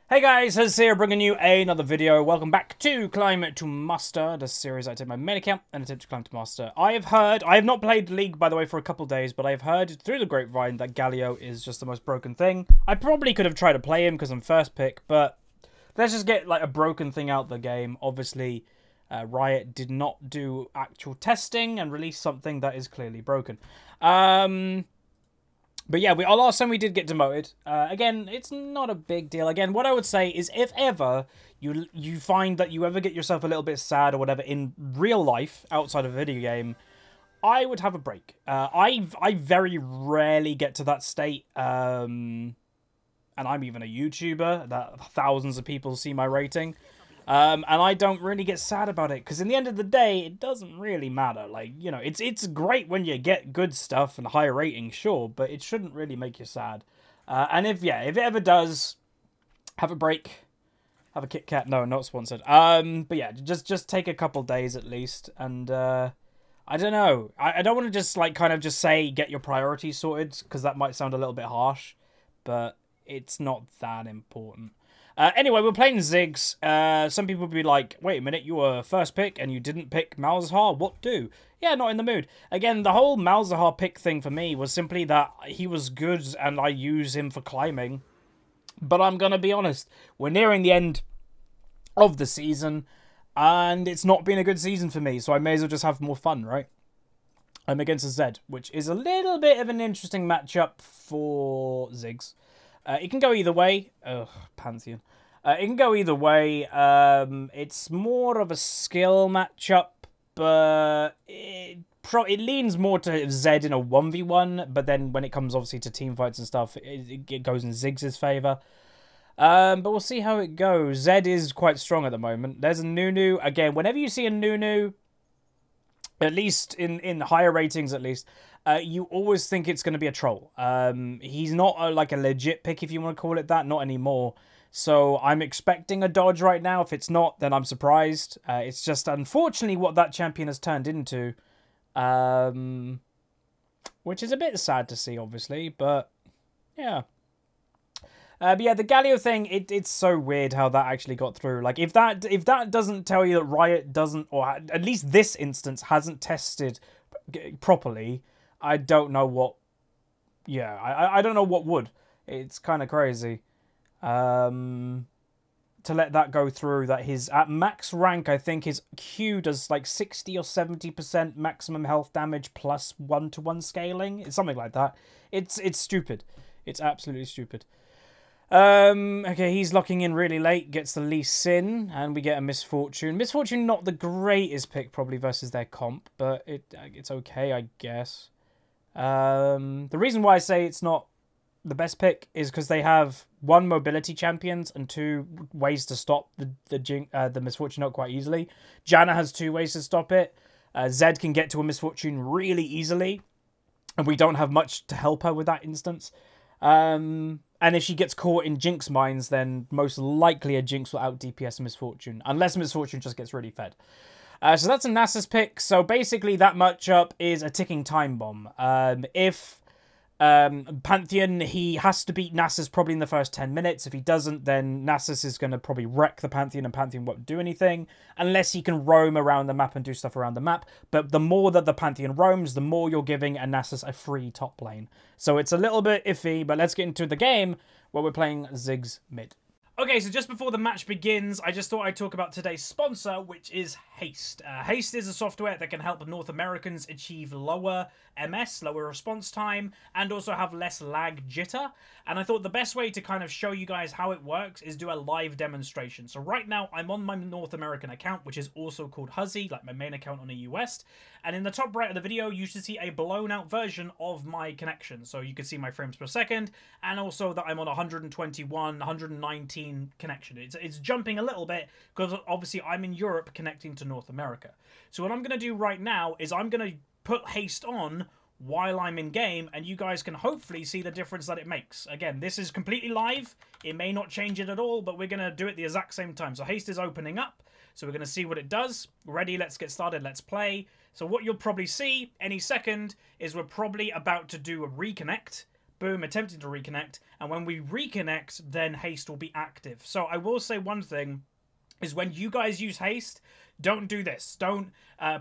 Hey guys, Huzz here, bringing you another video. Welcome back to Climb to Master, the series I did my main account and attempt to climb to Master. I have not played League, by the way, for a couple of days, but I've heard through the grapevine that Galio is just the most broken thing. I probably could have tried to play him because I'm first pick, but let's just get like a broken thing out of the game. Obviously, Riot did not do actual testing and release something that is clearly broken. But yeah, last time we did get demoted. Again, it's not a big deal. Again, what I would say is if ever you find that you ever get yourself a little bit sad or whatever in real life, outside of a video game, I would have a break. I very rarely get to that state. And I'm even a YouTuber that thousands of people see my rating. And I don't really get sad about it, because in the end of the day, it doesn't really matter. Like, you know, it's great when you get good stuff and higher ratings, sure, but it shouldn't really make you sad. And if it ever does, have a break, have a Kit Kat. No, not sponsored. But yeah, just take a couple days at least, and I don't know. I don't want to just like kind of just say get your priorities sorted, because that might sound a little bit harsh, but it's not that important. Anyway, we're playing Ziggs. Some people will be like, wait a minute, you were first pick and you didn't pick Malzahar? What do? Yeah, not in the mood. Again, the whole Malzahar pick thing for me was simply that he was good and I use him for climbing. But I'm going to be honest, we're nearing the end of the season and it's not been a good season for me, so I may as well just have more fun, right? I'm against a Zed, which is a little bit of an interesting matchup for Ziggs. It can go either way. Ugh, Pantheon. It can go either way. It's more of a skill matchup, but it leans more to Zed in a 1v1, but then when it comes obviously to team fights and stuff, it goes in Ziggs' favour. But we'll see how it goes. Zed is quite strong at the moment. There's a Nunu. Again, whenever you see a Nunu, at least in higher ratings at least, you always think it's going to be a troll. He's not like a legit pick, if you want to call it that, not anymore. So I'm expecting a dodge right now. If it's not, then I'm surprised. It's just unfortunately what that champion has turned into, which is a bit sad to see, obviously, but yeah. But yeah, the Galio thing, it's so weird how that actually got through. Like, if that doesn't tell you that Riot doesn't, or at least this instance hasn't tested properly, I don't know what, yeah, I don't know what would. It's kind of crazy. To let that go through, that his, at max rank, I think his Q does like 60 or 70% maximum health damage plus 1-to-1 scaling. It's something like that. It's stupid. It's absolutely stupid. Okay, he's locking in really late, gets the least sin, and we get a Misfortune. Misfortune not the greatest pick probably versus their comp, but it's okay, I guess. The reason why I say it's not the best pick is because they have 1 mobility champions and 2 ways to stop the Misfortune not quite easily. Janna has 2 ways to stop it. Zed can get to a Misfortune really easily, and we don't have much to help her with that instance. And if she gets caught in Jinx mines, then most likely a Jinx will out DPS a Misfortune, unless Misfortune just gets really fed. So that's a Nasus pick. So basically that matchup is a ticking time bomb. If Pantheon, he has to beat Nasus probably in the first 10 minutes. If he doesn't, then Nasus is going to probably wreck the Pantheon and Pantheon won't do anything unless he can roam around the map and do stuff around the map. But the more that the Pantheon roams, the more you're giving a Nasus a free top lane. So it's a little bit iffy, but let's get into the game where we're playing Ziggs Mid. Okay, so just before the match begins, I just thought I'd talk about today's sponsor, which is Haste. Haste is a software that can help North Americans achieve lower MS, lower response time, and also have less lag jitter. And I thought the best way to kind of show you guys how it works is do a live demonstration. So right now, I'm on my North American account, which is also called Huzzy, like my main account on the US. And in the top right of the video, you should see a blown out version of my connection. So you can see my frames per second, and also that I'm on 121, 119 connection. It's jumping a little bit because obviously I'm in Europe connecting to North America. So what I'm going to do right now is I'm going to put Haste on while I'm in game, and you guys can hopefully see the difference that it makes. Again, this is completely live. It may not change it at all, but we're going to do it the exact same time. So Haste is opening up, so we're going to see what it does. Ready, let's get started, let's play. So what you'll probably see any second is we're probably about to do a reconnect, boom, attempting to reconnect, and when we reconnect, then haste will be active. So I will say one thing, is when you guys use haste, don't do this. Don't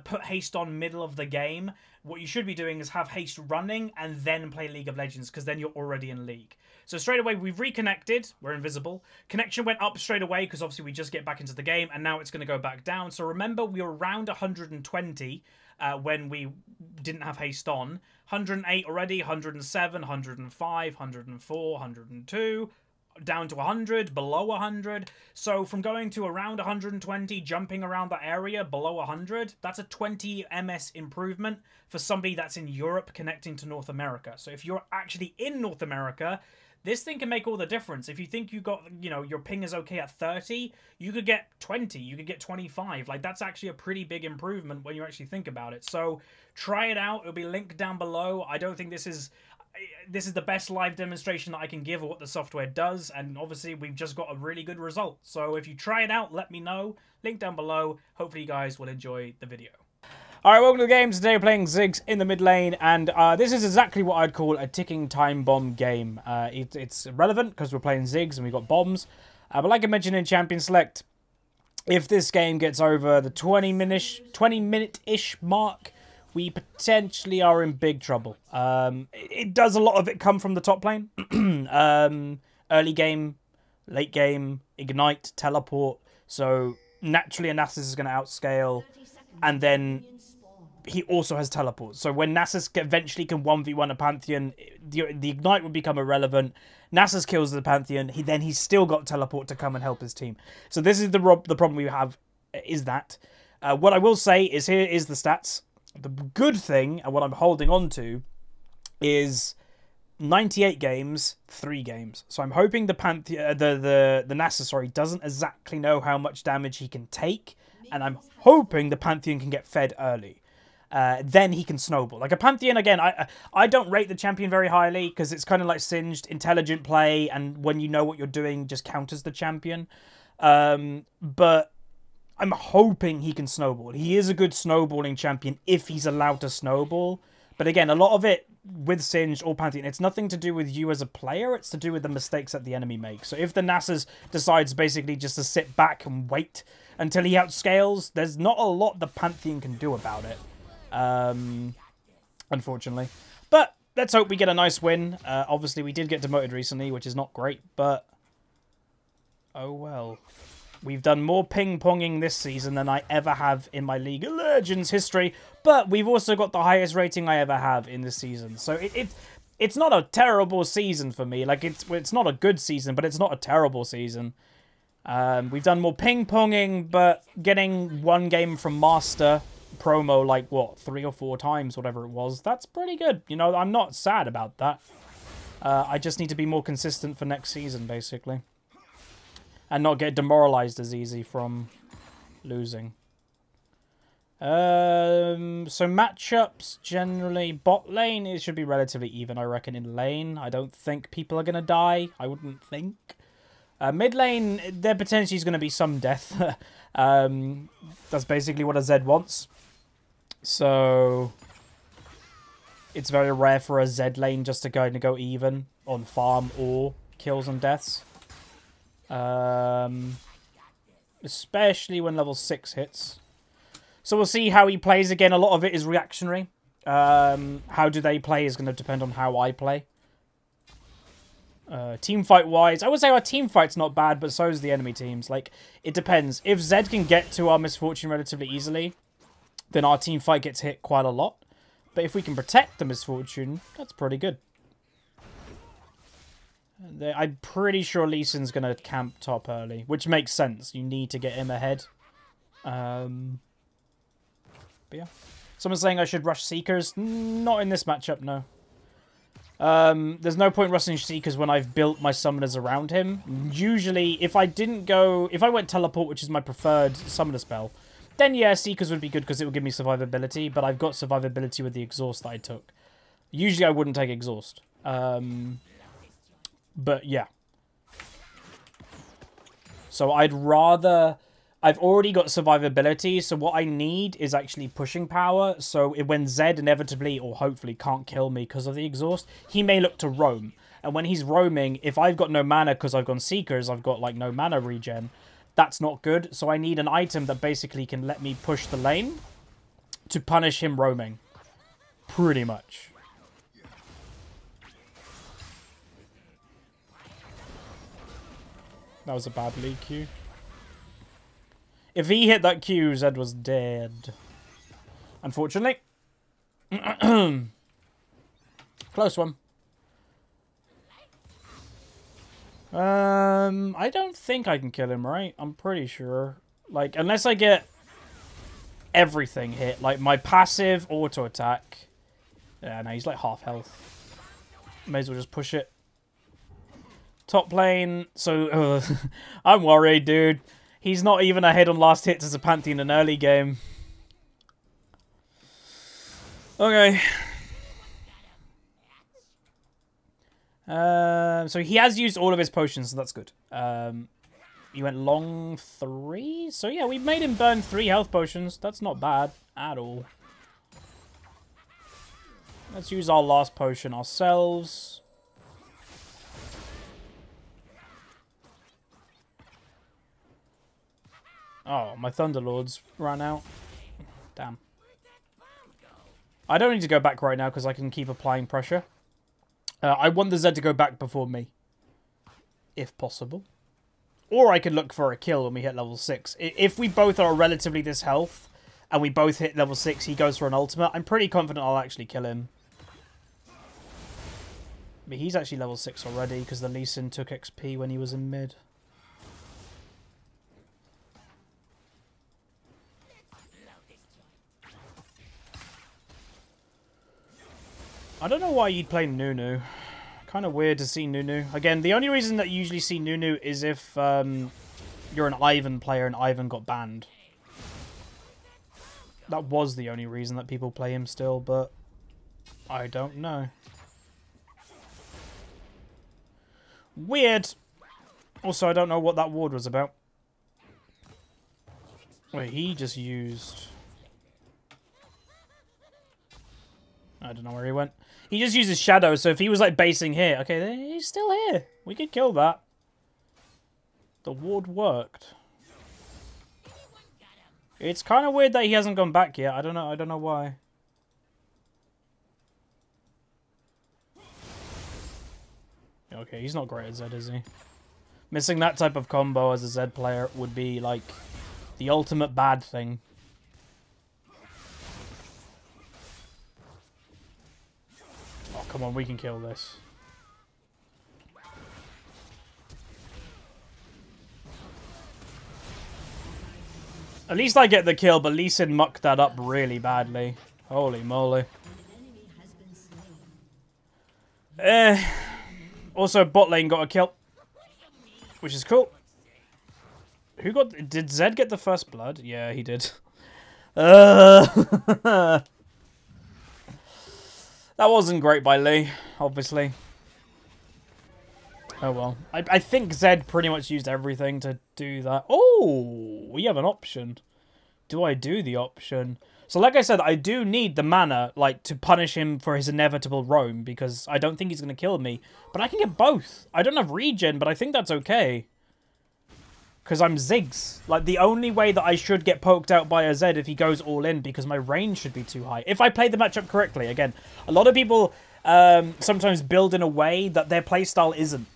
put haste on middle of the game. What you should be doing is have haste running and then play League of Legends, because then you're already in League. So straight away, we've reconnected. We're invisible. Connection went up straight away, because obviously we just get back into the game, and now it's going to go back down. So remember, we were around 120 when we didn't have haste on. 108 already, 107, 105, 104, 102... down to 100, below 100. So from going to around 120, jumping around that area below 100, that's a 20 MS improvement for somebody that's in Europe connecting to North America. So if you're actually in North America, this thing can make all the difference. If you think you got, you know, your ping is okay at 30, you could get 20, you could get 25. Like, that's actually a pretty big improvement when you actually think about it. So try it out. It'll be linked down below. I don't think this is the best live demonstration that I can give of what the software does, and obviously we've just got a really good result. So if you try it out, let me know. Link down below. Hopefully you guys will enjoy the video. Alright, welcome to the game. Today we're playing Ziggs in the mid lane, and this is exactly what I'd call a ticking time bomb game. It's relevant because we're playing Ziggs and we've got bombs. But like I mentioned in Champion Select, if this game gets over the 20-minute-ish mark, we potentially are in big trouble. It does a lot of it come from the top lane. Early game, late game, ignite, teleport. So naturally a Nasus is going to outscale. And then he also has teleport. So when Nasus eventually can 1v1 a Pantheon, the ignite would become irrelevant. Nasus kills the Pantheon. He's still got teleport to come and help his team. So this is the problem we have, is that. What I will say is, here is the stats. The good thing, and what I'm holding on to, is 98 games, 3 games. So I'm hoping the Nasus, doesn't exactly know how much damage he can take, and I'm hoping the Pantheon can get fed early. Then he can snowball. Like a Pantheon, again, I don't rate the champion very highly, because it's kind of like Singed, intelligent play, and when you know what you're doing, just counters the champion. But I'm hoping he can snowball. He is a good snowballing champion if he's allowed to snowball. But again, a lot of it with Singed or Pantheon, it's nothing to do with you as a player. It's to do with the mistakes that the enemy makes. So if the Nasus decides basically just to sit back and wait until he outscales, there's not a lot the Pantheon can do about it. Unfortunately. But let's hope we get a nice win. Obviously, we did get demoted recently, which is not great. But oh well. We've done more ping-ponging this season than I ever have in my League of Legends history, but we've also got the highest rating I ever have in this season. So it's not a terrible season for me. Like, it's not a good season, but it's not a terrible season. We've done more ping-ponging, but getting one game from Master promo, like, what, 3 or 4 times, whatever it was, that's pretty good. You know, I'm not sad about that. I just need to be more consistent for next season, basically. And not get demoralized as easy from losing. So matchups generally, bot lane, it should be relatively even, I reckon, in lane. I don't think people are going to die. I wouldn't think. Mid lane, there potentially is going to be some death. That's basically what a Zed wants. So it's very rare for a Zed lane just to go even on farm or kills and deaths. Especially when level 6 hits. So we'll see how he plays. Again, a lot of it is reactionary. How do they play is going to depend on how I play. Team fight wise, I would say our team fight's not bad, but so is the enemy teams. Like, it depends. If Zed can get to our Misfortune relatively easily, then our team fight gets hit quite a lot. But if we can protect the Misfortune, that's pretty good. I'm pretty sure Lee Sin's going to camp top early, which makes sense. You need to get him ahead. But yeah. Someone's saying I should rush Seekers. Not in this matchup, no. There's no point rushing Seekers when I've built my summoners around him. Usually, if I went Teleport, which is my preferred summoner spell, then yeah, Seekers would be good because it would give me survivability, but I've got survivability with the Exhaust that I took. Usually I wouldn't take Exhaust. But yeah. So I'd rather I've already got survivability, so what I need is actually pushing power. So when Zed inevitably, or hopefully, can't kill me because of the exhaust, he may look to roam. And when he's roaming, if I've got no mana because I've gone Seekers, I've got like no mana regen, that's not good. So I need an item that basically can let me push the lane to punish him roaming. Pretty much. That was a bad lead Q. If he hit that Q, Zed was dead. Unfortunately. Close one. I don't think I can kill him, right? I'm pretty sure. Like, unless I get everything hit. Like, my passive auto attack. Yeah, no, he's like half health. May as well just push it. Top lane. So, I'm worried, dude. He's not even ahead on last hits as a Pantheon in an early game. Okay. So he has used all of his potions, so that's good. He went long 3. So yeah, we made him burn 3 health potions. That's not bad at all. Let's use our last potion ourselves. Oh, my Thunderlords ran out. Damn. I don't need to go back right now because I can keep applying pressure. I want the Zed to go back before me. If possible. Or I could look for a kill when we hit level 6. If we both are relatively this health, and we both hit level 6, he goes for an ultimate, I'm pretty confident I'll actually kill him. But he's actually level 6 already, because the Lee Sin took XP when he was in mid. I don't know why you'd play Nunu. Kind of weird to see Nunu. Again, the only reason that you usually see Nunu is if you're an Ivan player and Ivan got banned. That was the only reason that people play him still, but I don't know. Weird. Also, I don't know what that ward was about. Wait, he just used... I don't know where he went. He just uses shadow, so if he was like basing here... Okay, he's still here. We could kill that. The ward worked. It's kind of weird that he hasn't gone back yet. I don't know why. Okay, he's not great at Zed, is he? Missing that type of combo as a Zed player would be like the ultimate bad thing. Oh, come on, we can kill this. At least I get the kill, but Lee Sin mucked that up really badly. Holy moly. Also, bot lane got a kill, which is cool. Who got... Did Zed get the first blood? Yeah, he did. That wasn't great by Lee, obviously. Oh well. I think Zed pretty much used everything to do that. Oh, we have an option. Do I do the option? So like I said, I do need the mana, like, to punish him for his inevitable roam, because I don't think he's going to kill me. But I can get both. I don't have regen, but I think that's okay. Because I'm Ziggs. Like, the only way that I should get poked out by a Zed if he goes all in, because my range should be too high. If I play the matchup correctly. Again, a lot of people sometimes build in a way that their playstyle isn't.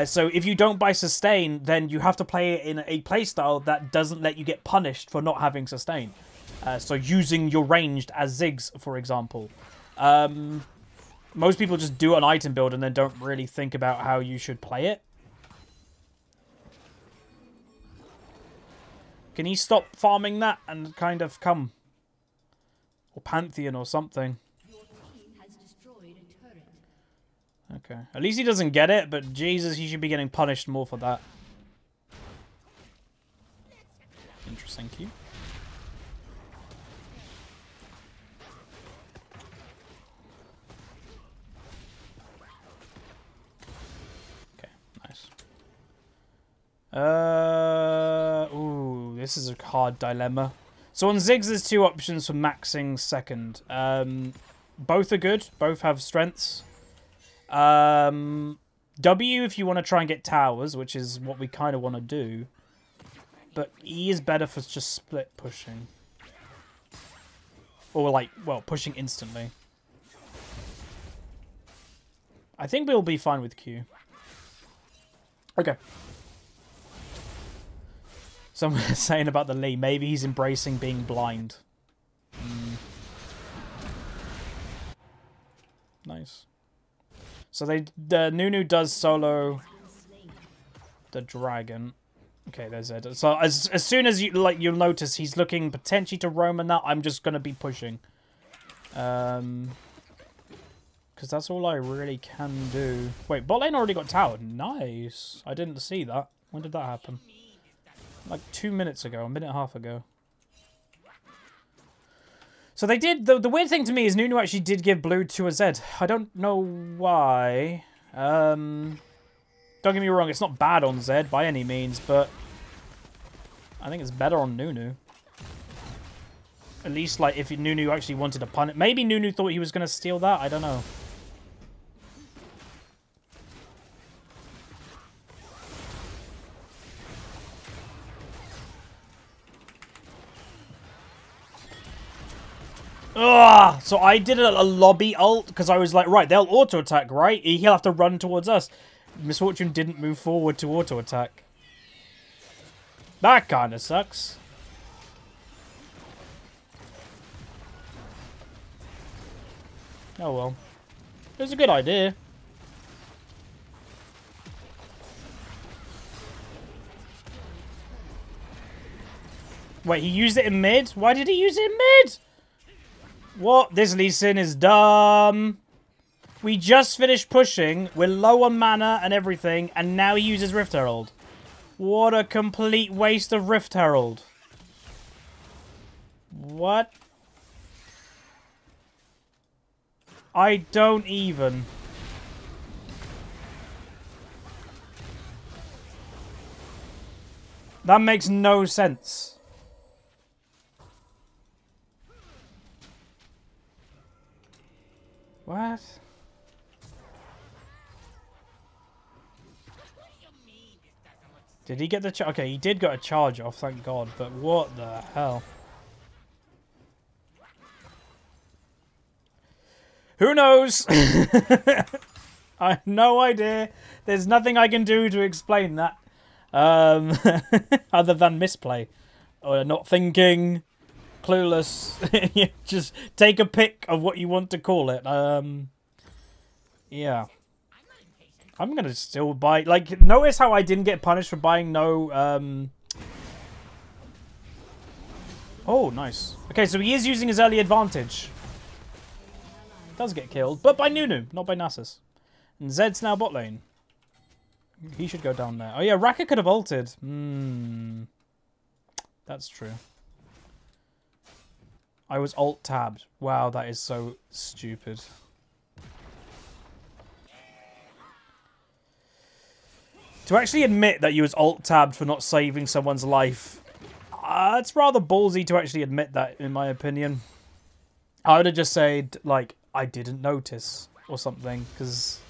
So if you don't buy sustain, then you have to play it in a playstyle that doesn't let you get punished for not having sustain. So using your ranged as Ziggs, for example. Most people just do an item build and then don't really think about how you should play it. Can he stop farming that and kind of come? Or Pantheon or something. Okay. At least he doesn't get it, but Jesus, he should be getting punished more for that. Interesting cue. Okay, nice. Ooh, this is a hard dilemma. So on Ziggs, there's two options for maxing second. Both are good. Both have strengths. W if you want to try and get towers, which is what we kind of want to do. But E is better for just split pushing. Or like, well, pushing instantly. I think we'll be fine with Q. Okay. Someone was saying about the Lee. Maybe he's embracing being blind. Nice. So the Nunu does solo the dragon. Okay, there's Ed. So as soon as you'll notice he's looking potentially to roam and that, I'm just gonna be pushing. Because that's all I really can do. Wait, bot lane already got towered. Nice. I didn't see that. When did that happen? Like 2 minutes ago, a minute and a half ago. So they did. The weird thing to me is Nunu actually did give blue to a Zed. I don't know why. Don't get me wrong, it's not bad on Zed by any means, but I think it's better on Nunu. At least, like, if Nunu actually wanted to pun it. Maybe Nunu thought he was going to steal that. I don't know. Ugh! So I did a lobby ult because I was like, right, they'll auto attack, right? He'll have to run towards us. Misfortune didn't move forward to auto attack. That kind of sucks. Oh well. It was a good idea. Wait, he used it in mid? Why did he use it in mid? What? This Lee Sin is dumb. We just finished pushing. We're low on mana and everything. And now he uses Rift Herald. What a complete waste of Rift Herald. What? I don't even. That makes no sense. What? Did he get the charge? Okay, he did get a charge off, thank God. But what the hell? Who knows? I have no idea. There's nothing I can do to explain that. Other than misplay. Or not thinking. Clueless. You just take a pick of what you want to call it. Yeah. I'm gonna still buy... Like, notice how I didn't get punished for buying no... Oh, nice. Okay, so he is using his early advantage. Does get killed, but by Nunu, not by Nasus. And Zed's now bot lane. He should go down there. Oh yeah, Raka could have ulted. That's true. I was alt-tabbed. Wow, that is so stupid. To actually admit that you was alt-tabbed for not saving someone's life, it's rather ballsy to actually admit that, in my opinion. I would have just said, like, I didn't notice or something, because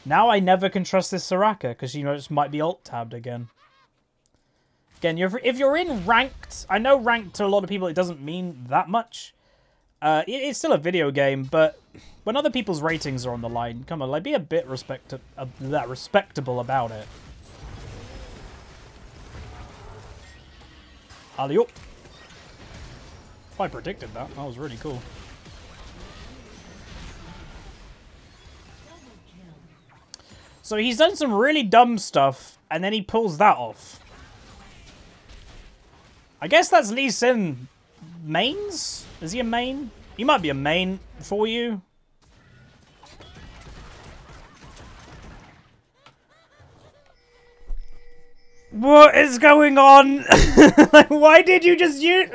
now I never can trust this Soraka, because, you know, it just might be alt-tabbed again. Again, if you're in ranked, I know ranked to a lot of people it doesn't mean that much. It's still a video game, but when other people's ratings are on the line, come on, like, be a bit respectable about it. Alley-oop. I predicted that. That was really cool. So he's done some really dumb stuff, and then he pulls that off. I guess that's Lee Sin mains? Is he a main? He might be a main for you. What is going on? Like, why did you just use...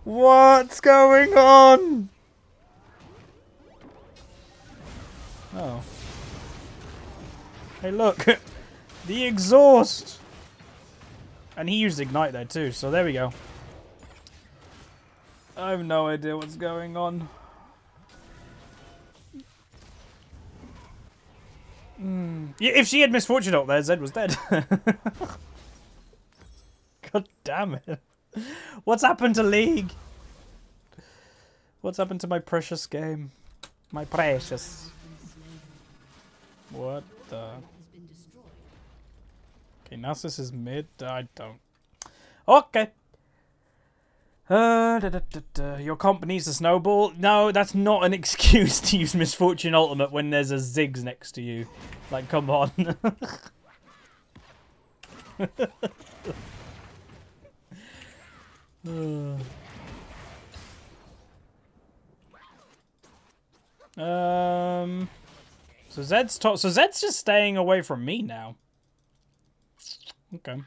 What's going on? Oh. Hey, look. The exhaust. And he used Ignite there too, so there we go. I have no idea what's going on. Yeah, if she had Misfortune ult there, Zed was dead. God damn it. What's happened to League? What's happened to my precious game? My precious. What the? Okay, Nasus is mid. I don't. Okay. Your comp needs to snowball. No, that's not an excuse to use Misfortune Ultimate when there's a Ziggs next to you. Like, come on. So Zed's just staying away from me now. Okay.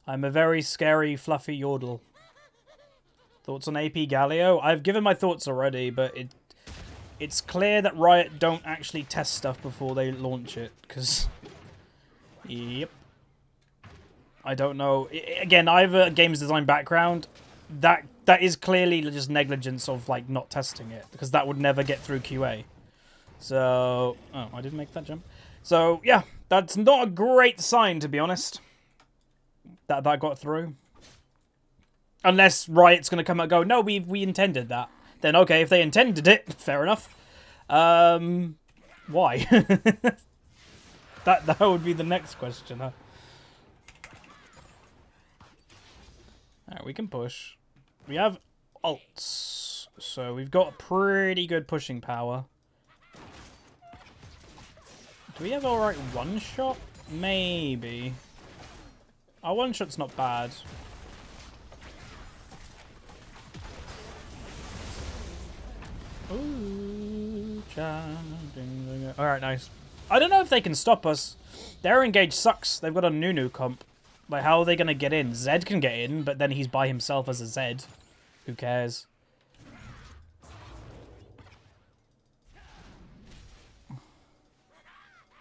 I'm a very scary, fluffy yodel. Thoughts on AP Galio? I've given my thoughts already, but it's clear that Riot don't actually test stuff before they launch it, because... Yep. I don't know. Again, I have a games design background. That is clearly just negligence of, like, not testing it, because that would never get through QA. So... Oh, I didn't make that jump. So, yeah, that's not a great sign, to be honest. That got through. Unless Riot's going to come out and go, no, we intended that. Then, okay, if they intended it, fair enough. Why? that would be the next question, huh? Alright, we can push. We have ults. So we've got pretty good pushing power. Do we have alright one-shot? Maybe. Our one-shot's not bad. Ooh, alright, nice. I don't know if they can stop us. Their engage sucks. They've got a Nunu comp. Like, how are they going to get in? Zed can get in, but then he's by himself as a Zed. Who cares?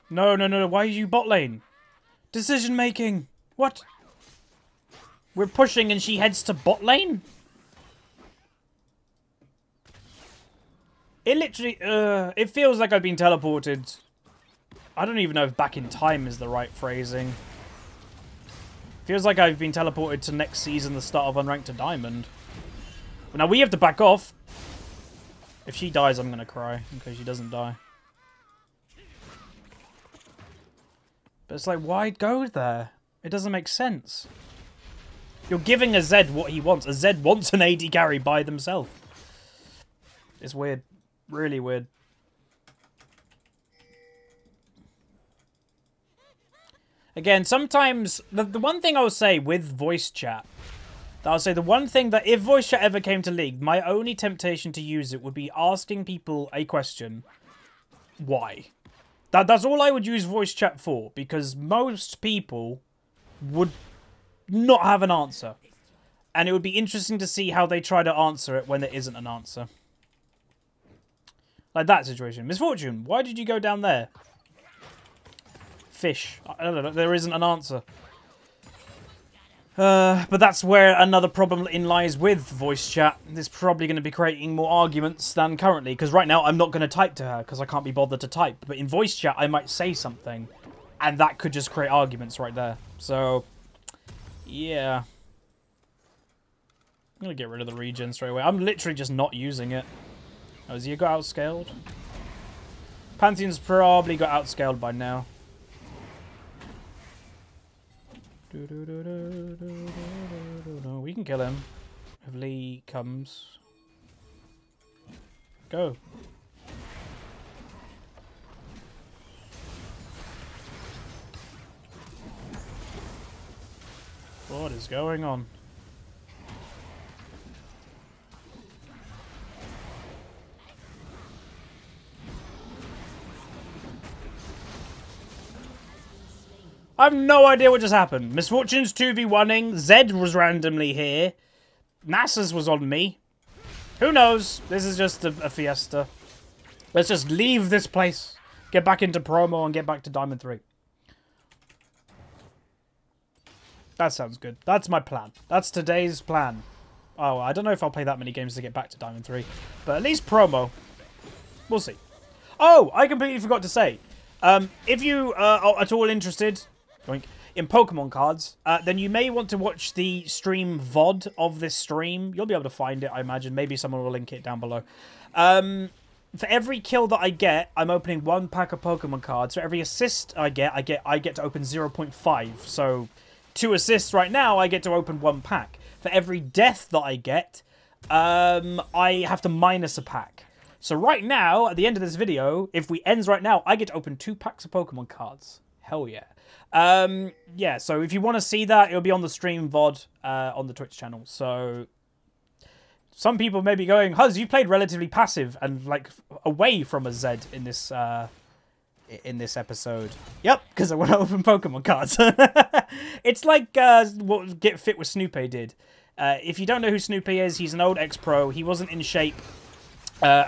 No. Why are you bot lane? Decision making. What? We're pushing and she heads to bot lane? It literally, it feels like I've been teleported. I don't even know if back in time is the right phrasing. Feels like I've been teleported to next season, the start of Unranked to Diamond. But now we have to back off. If she dies, I'm going to cry. Okay, she doesn't die. But it's like, why go there? It doesn't make sense. You're giving a Zed what he wants. A Zed wants an AD carry by themselves. It's weird. Really weird. Again, sometimes... The one thing I'll say with voice chat... I'll say the one thing that if voice chat ever came to League, my only temptation to use it would be asking people a question. Why? That's all I would use voice chat for. Because most people would not have an answer. And it would be interesting to see how they try to answer it when there isn't an answer. Like that situation. Misfortune, why did you go down there? Fish. I don't know, there isn't an answer. But that's where another problem lies with voice chat. It's probably going to be creating more arguments than currently. Because right now, I'm not going to type to her because I can't be bothered to type. But in voice chat, I might say something. And that could just create arguments right there. So, yeah. I'm going to get rid of the regen straight away. I'm literally just not using it. Oh, has he got outscaled? Pantheon's probably got outscaled by now. We can kill him if Lee comes. Go. What is going on? I have no idea what just happened. Misfortune's 2v1ing. Zed was randomly here. Nasus was on me. Who knows? This is just a fiesta. Let's just leave this place. Get back into promo and get back to Diamond 3. That sounds good. That's my plan. That's today's plan. Oh, I don't know if I'll play that many games to get back to Diamond 3. But at least promo. We'll see. Oh, I completely forgot to say. If you are at all interested in Pokemon cards, then you may want to watch the stream VOD of this stream. You'll be able to find it, I imagine. Maybe someone will link it down below. For every kill that I get, I'm opening 1 pack of Pokemon cards. For every assist I get to open 0.5. So 2 assists right now, I get to open 1 pack. For every death that I get, I have to minus a pack. So right now, at the end of this video, if we ends right now, I get to open 2 packs of Pokemon cards. Hell yeah. Yeah, so if you want to see that, it'll be on the stream VOD on the Twitch channel. So some people may be going, Huzz, you played relatively passive and like away from a Z in this episode. Yep, because I want to open Pokemon cards. It's like what Get Fit with Snoopy did. If you don't know who Snoopy is, he's an old ex-pro. He wasn't in shape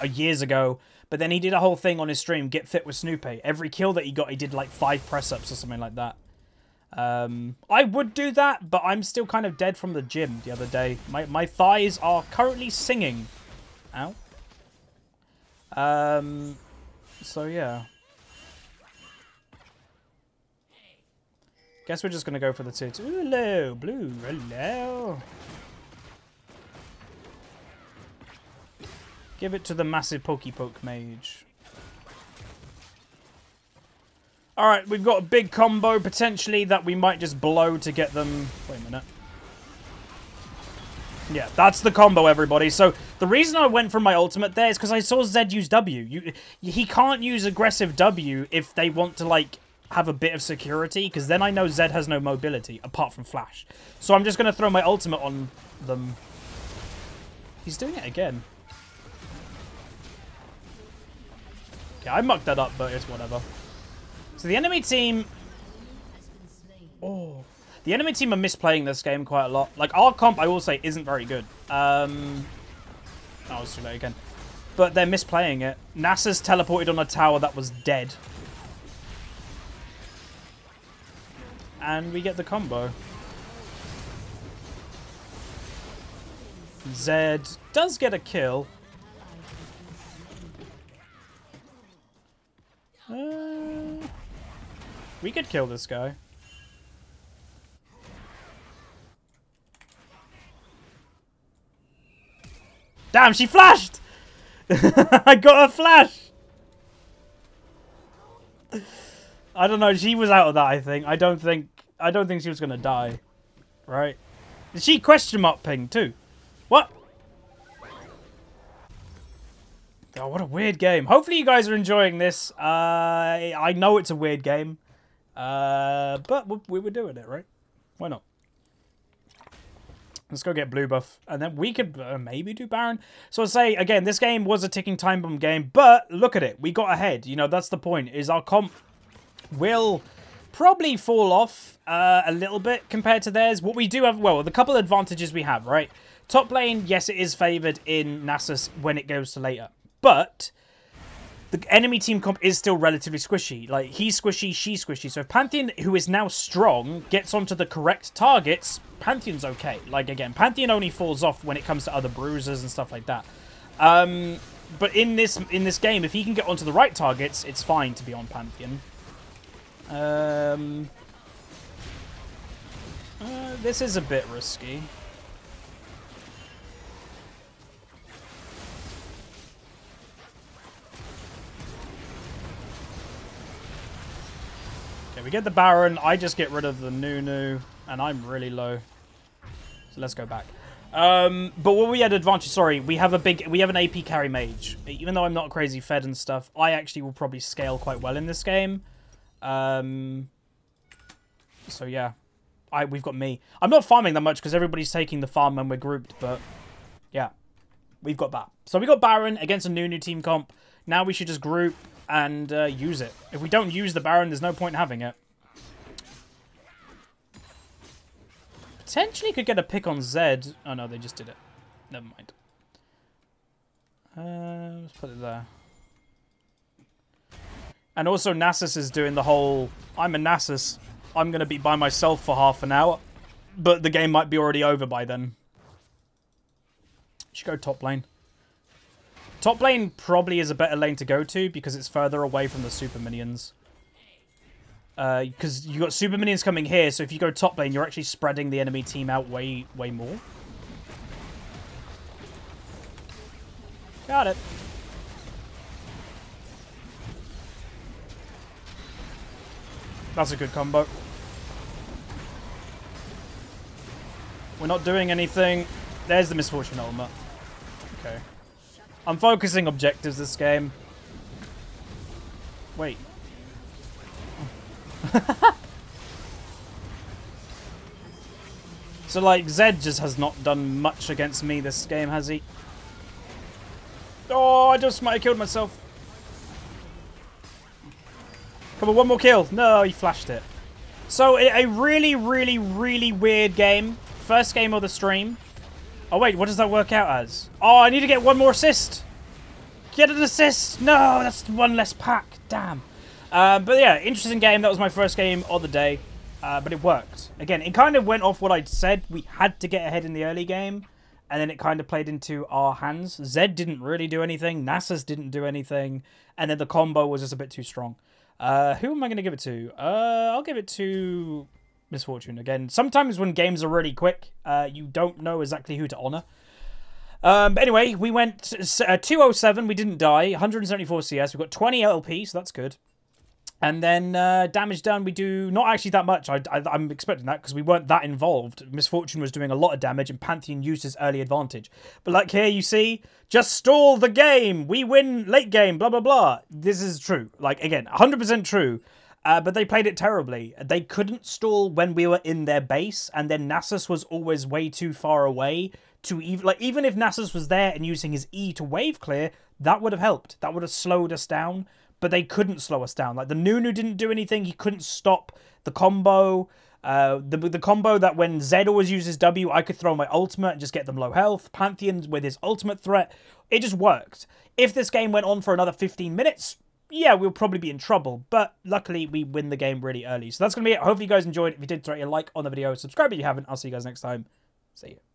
years ago, but then he did a whole thing on his stream, Get Fit with Snoopy. Every kill that he got, he did like 5 press-ups or something like that. I would do that, but I'm still kind of dead from the gym the other day. My thighs are currently singing. Ow. So yeah. Guess we're just going to go for the 2-2. Hello, blue. Hello. Give it to the massive Poke Mage. Alright, we've got a big combo, potentially, that we might just blow to get them... Wait a minute. Yeah, that's the combo, everybody. So, the reason I went for my ultimate there is because I saw Zed use W. He can't use aggressive W if they want to, like, have a bit of security, because then I know Zed has no mobility, apart from Flash. So I'm just going to throw my ultimate on them. He's doing it again. Okay, I mucked that up, but it's whatever. So the enemy team... Oh. The enemy team are misplaying this game quite a lot. Like, our comp, I will say, isn't very good. Oh, it's too late again. But they're misplaying it. NASA's teleported on a tower that was dead. And we get the combo. Zed does get a kill. We could kill this guy. Damn, she flashed! I got a flash! I don't know, she was out of that, I think. I don't think she was gonna die. Right? Did she question mark ping too? What? Oh, what a weird game. Hopefully you guys are enjoying this. I know it's a weird game. But we were doing it, right? Why not? Let's go get blue buff. And then we could maybe do Baron. So I'll say, again, this game was a ticking time bomb game. But look at it. We got ahead. You know, that's the point. Is our comp will probably fall off a little bit compared to theirs. What we do have, well, the couple of advantages we have, right? Top lane, yes, it is favoured in Nasus when it goes to later. But the enemy team comp is still relatively squishy. Like, he's squishy, she's squishy. So if Pantheon, who is now strong, gets onto the correct targets, Pantheon's okay. Like, again, Pantheon only falls off when it comes to other bruisers and stuff like that. But in this game, if he can get onto the right targets, it's fine to be on Pantheon. This is a bit risky. Okay, we get the Baron. I just get rid of the Nunu, and I'm really low. So let's go back. But what we had advantage, sorry, we have an AP carry mage. Even though I'm not crazy fed and stuff, I actually will probably scale quite well in this game. So yeah, we've got me. I'm not farming that much because everybody's taking the farm when we're grouped, but yeah, we've got that. So we got Baron against a Nunu team comp. Now we should just group and use it. If we don't use the Baron, there's no point in having it. Potentially could get a pick on Zed. Oh no, they just did it. Never mind. Let's put it there. And also Nasus is doing the whole, I'm a Nasus, I'm going to be by myself for half an hour, but the game might be already over by then. Should go top lane. Top lane probably is a better lane to go to because it's further away from the super minions. Because you got super minions coming here, so if you go top lane, you're actually spreading the enemy team out way more. Got it. That's a good combo. We're not doing anything. There's the Misfortune ultimate. Okay. I'm focusing objectives this game. Wait. So, like, Zed just has not done much against me this game, has he? Oh, I just might have killed myself. Come on, one more kill. No, he flashed it. So, a really, really, really weird game. First game of the stream. Oh, wait, what does that work out as? Oh, I need to get one more assist. Get an assist. No, that's one less pack. Damn. But yeah, interesting game. That was my first game of the day. But it worked. Again, it kind of went off what I'd said. We had to get ahead in the early game. And then it kind of played into our hands. Zed didn't really do anything. Nasus didn't do anything. And then the combo was just a bit too strong. Who am I going to give it to? I'll give it to Misfortune. Again, sometimes when games are really quick, you don't know exactly who to honor. But anyway, we went 207. We didn't die. 174 CS. We've got 20 LP, so that's good. And then damage done, we do not actually that much. I'm expecting that because we weren't that involved. Misfortune was doing a lot of damage and Pantheon used his early advantage. But like here you see, just stall the game. We win late game, blah, blah, blah. This is true. Like, again, 100% true. But they played it terribly. They couldn't stall when we were in their base. And then Nasus was always way too far away to even if Nasus was there and using his E to wave clear, that would have helped. That would have slowed us down. But they couldn't slow us down. Like, the Nunu didn't do anything. He couldn't stop the combo. The combo that when Zed always uses W, I could throw my ultimate and just get them low health. Pantheon with his ultimate threat. It just worked. If this game went on for another 15 minutes, yeah, we'll probably be in trouble. But luckily, we win the game really early. So that's going to be it. Hopefully you guys enjoyed. If you did, throw a like on the video. Subscribe if you haven't. I'll see you guys next time. See you.